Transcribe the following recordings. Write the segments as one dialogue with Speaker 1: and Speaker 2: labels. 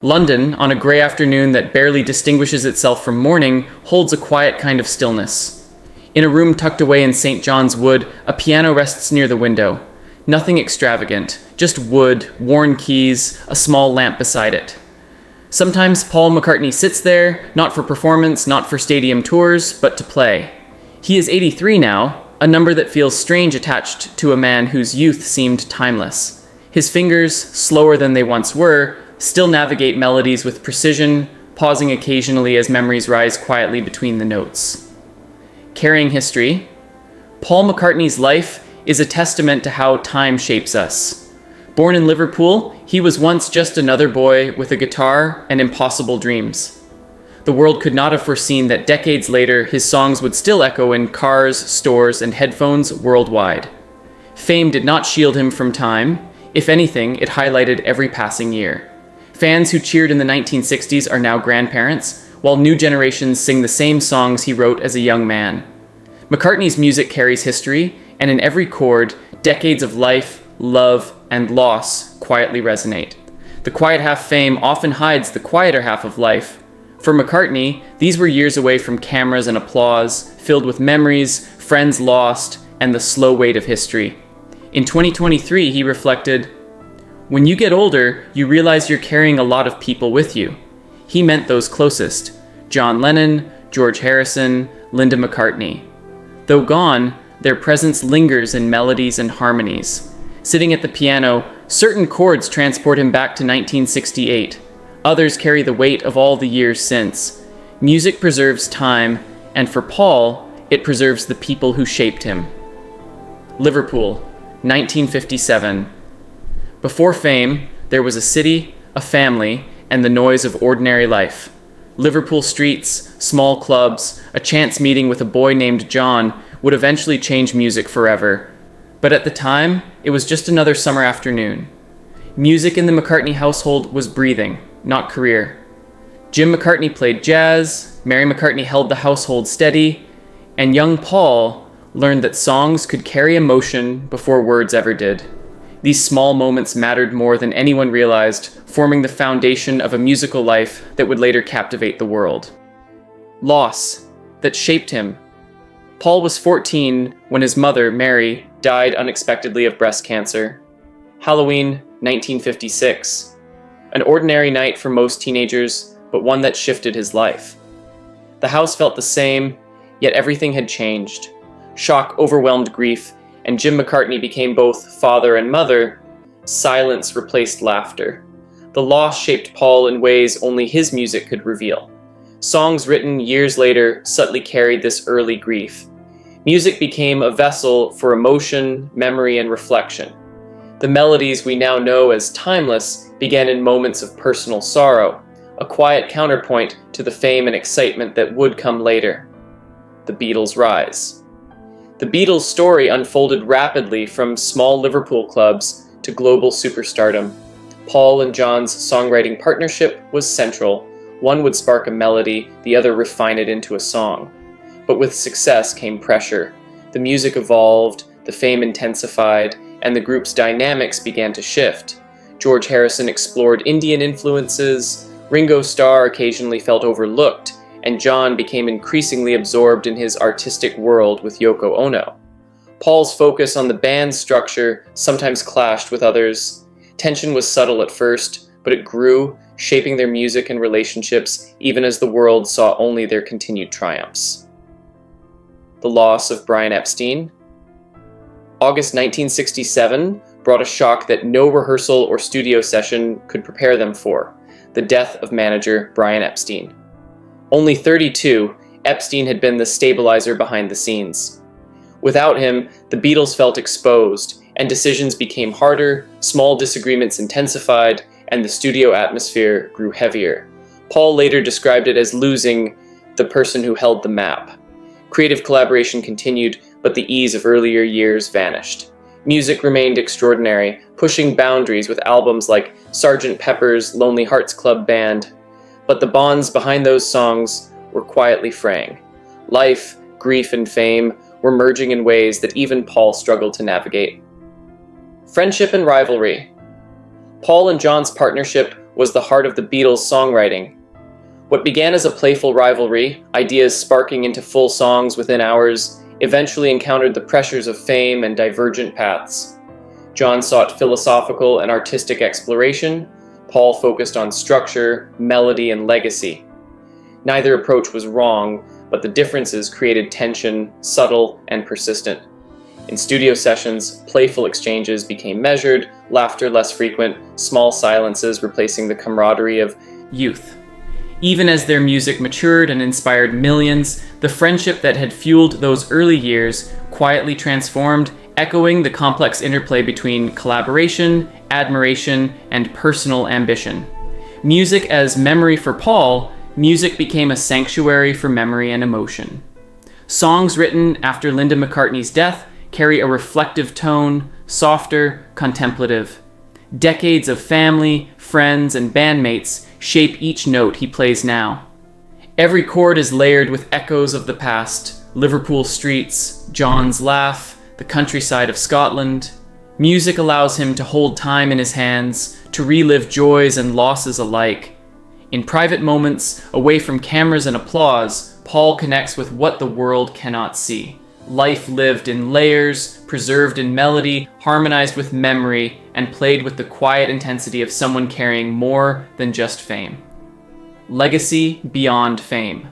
Speaker 1: London, on a grey afternoon that barely distinguishes itself from morning, holds a quiet kind of stillness. In a room tucked away in St. John's Wood, a piano rests near the window. Nothing extravagant, just wood, worn keys, a small lamp beside it. Sometimes Paul McCartney sits there, not for performance, not for stadium tours, but to play. He is 83 now, a number that feels strange attached to a man whose youth seemed timeless. His fingers, slower than they once were, still navigate melodies with precision, pausing occasionally as memories rise quietly between the notes. Carrying history, Paul McCartney's life is a testament to how time shapes us. Born in Liverpool, he was once just another boy with a guitar and impossible dreams. The world could not have foreseen that decades later his songs would still echo in cars, stores, and headphones worldwide. Fame did not shield him from time. If anything, it highlighted every passing year. Fans who cheered in the 1960s are now grandparents, while new generations sing the same songs he wrote as a young man. McCartney's music carries history, and in every chord, decades of life, love, and loss quietly resonate. The quiet half fame often hides the quieter half of life. For McCartney, these were years away from cameras and applause, filled with memories, friends lost, and the slow weight of history. In 2023, he reflected, "When you get older, you realize you're carrying a lot of people with you." He meant those closest: John Lennon, George Harrison, Linda McCartney. Though gone, their presence lingers in melodies and harmonies. Sitting at the piano, certain chords transport him back to 1968. Others carry the weight of all the years since. Music preserves time, and for Paul, it preserves the people who shaped him. Liverpool, 1957. Before fame, there was a city, a family, and the noise of ordinary life. Liverpool streets, small clubs, a chance meeting with a boy named John would eventually change music forever. But at the time, it was just another summer afternoon. Music in the McCartney household was breathing, not career. Jim McCartney played jazz, Mary McCartney held the household steady, and young Paul learned that songs could carry emotion before words ever did. These small moments mattered more than anyone realized, forming the foundation of a musical life that would later captivate the world. Loss that shaped him. Paul was 14 when his mother, Mary, died unexpectedly of breast cancer. Halloween, 1956. An ordinary night for most teenagers, but one that shifted his life. The house felt the same, yet everything had changed. Shock overwhelmed grief, and Jim McCartney became both father and mother. Silence replaced laughter. The loss shaped Paul in ways only his music could reveal. Songs written years later subtly carried this early grief. Music became a vessel for emotion, memory, and reflection. The melodies we now know as timeless began in moments of personal sorrow, a quiet counterpoint to the fame and excitement that would come later. The Beatles' rise. The Beatles' story unfolded rapidly from small Liverpool clubs to global superstardom. Paul and John's songwriting partnership was central. One would spark a melody, the other refine it into a song. But with success came pressure. The music evolved, the fame intensified, and the group's dynamics began to shift. George Harrison explored Indian influences, Ringo Starr occasionally felt overlooked, and John became increasingly absorbed in his artistic world with Yoko Ono. Paul's focus on the band's structure sometimes clashed with others. Tension was subtle at first, but it grew, shaping their music and relationships even as the world saw only their continued triumphs. The loss of Brian Epstein. August 1967 brought a shock that no rehearsal or studio session could prepare them for: the death of manager Brian Epstein. Only 32, Epstein had been the stabilizer behind the scenes. Without him, the Beatles felt exposed, and decisions became harder, small disagreements intensified, and the studio atmosphere grew heavier. Paul later described it as losing the person who held the map. Creative collaboration continued, but the ease of earlier years vanished. Music remained extraordinary, pushing boundaries with albums like Sgt. Pepper's Lonely Hearts Club Band. But the bonds behind those songs were quietly fraying. Life, grief, and fame were merging in ways that even Paul struggled to navigate. Friendship and rivalry. Paul and John's partnership was the heart of the Beatles' songwriting. What began as a playful rivalry, ideas sparking into full songs within hours, eventually encountered the pressures of fame and divergent paths. John sought philosophical and artistic exploration. Paul focused on structure, melody, and legacy. Neither approach was wrong, but the differences created tension, subtle and persistent. In studio sessions, playful exchanges became measured, laughter less frequent, small silences replacing the camaraderie of youth. Even as their music matured and inspired millions, the friendship that had fueled those early years quietly transformed, echoing the complex interplay between collaboration, admiration, and personal ambition. Music as memory for Paul, music became a sanctuary for memory and emotion. Songs written after Linda McCartney's death carry a reflective tone, softer, contemplative. Decades of family, friends, and bandmates shape each note he plays now. Every chord is layered with echoes of the past: Liverpool streets, John's laugh, the countryside of Scotland. Music allows him to hold time in his hands, to relive joys and losses alike. In private moments, away from cameras and applause, Paul connects with what the world cannot see. Life lived in layers, preserved in melody, harmonized with memory, and played with the quiet intensity of someone carrying more than just fame. Legacy beyond fame.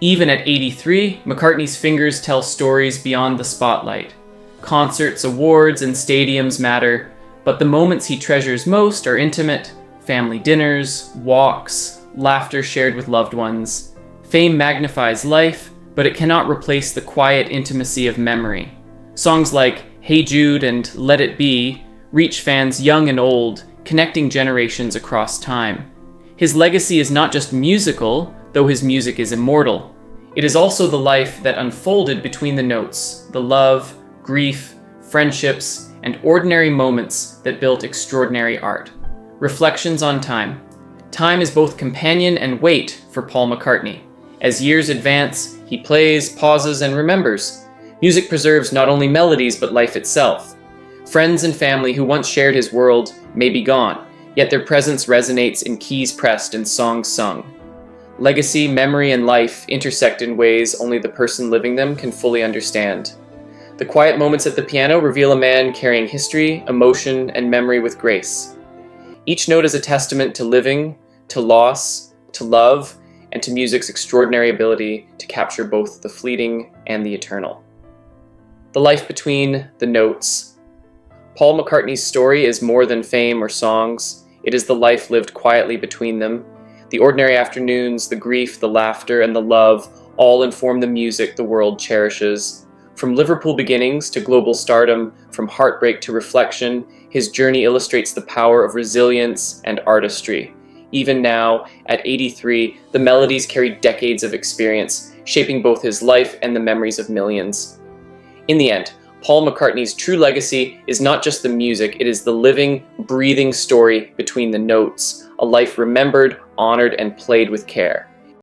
Speaker 1: Even at 83, McCartney's fingers tell stories beyond the spotlight. Concerts, awards, and stadiums matter, but the moments he treasures most are intimate: family dinners, walks, laughter shared with loved ones. Fame magnifies life, but it cannot replace the quiet intimacy of memory. Songs like Hey Jude and Let It Be reach fans young and old, connecting generations across time. His legacy is not just musical, though his music is immortal. It is also the life that unfolded between the notes, the love, grief, friendships, and ordinary moments that built extraordinary art. Reflections on time. Time is both companion and weight for Paul McCartney. As years advance, he plays, pauses, and remembers. Music preserves not only melodies, but life itself. Friends and family who once shared his world may be gone, yet their presence resonates in keys pressed and songs sung. Legacy, memory, and life intersect in ways only the person living them can fully understand. The quiet moments at the piano reveal a man carrying history, emotion, and memory with grace. Each note is a testament to living, to loss, to love, and to music's extraordinary ability to capture both the fleeting and the eternal. The life between the notes. Paul McCartney's story is more than fame or songs. It is the life lived quietly between them. The ordinary afternoons, the grief, the laughter, and the love all inform the music the world cherishes. From Liverpool beginnings to global stardom, from heartbreak to reflection, his journey illustrates the power of resilience and artistry. Even now, at 83, the melodies carry decades of experience, shaping both his life and the memories of millions. In the end, Paul McCartney's true legacy is not just the music, it is the living, breathing story between the notes, a life remembered, honored, and played with care.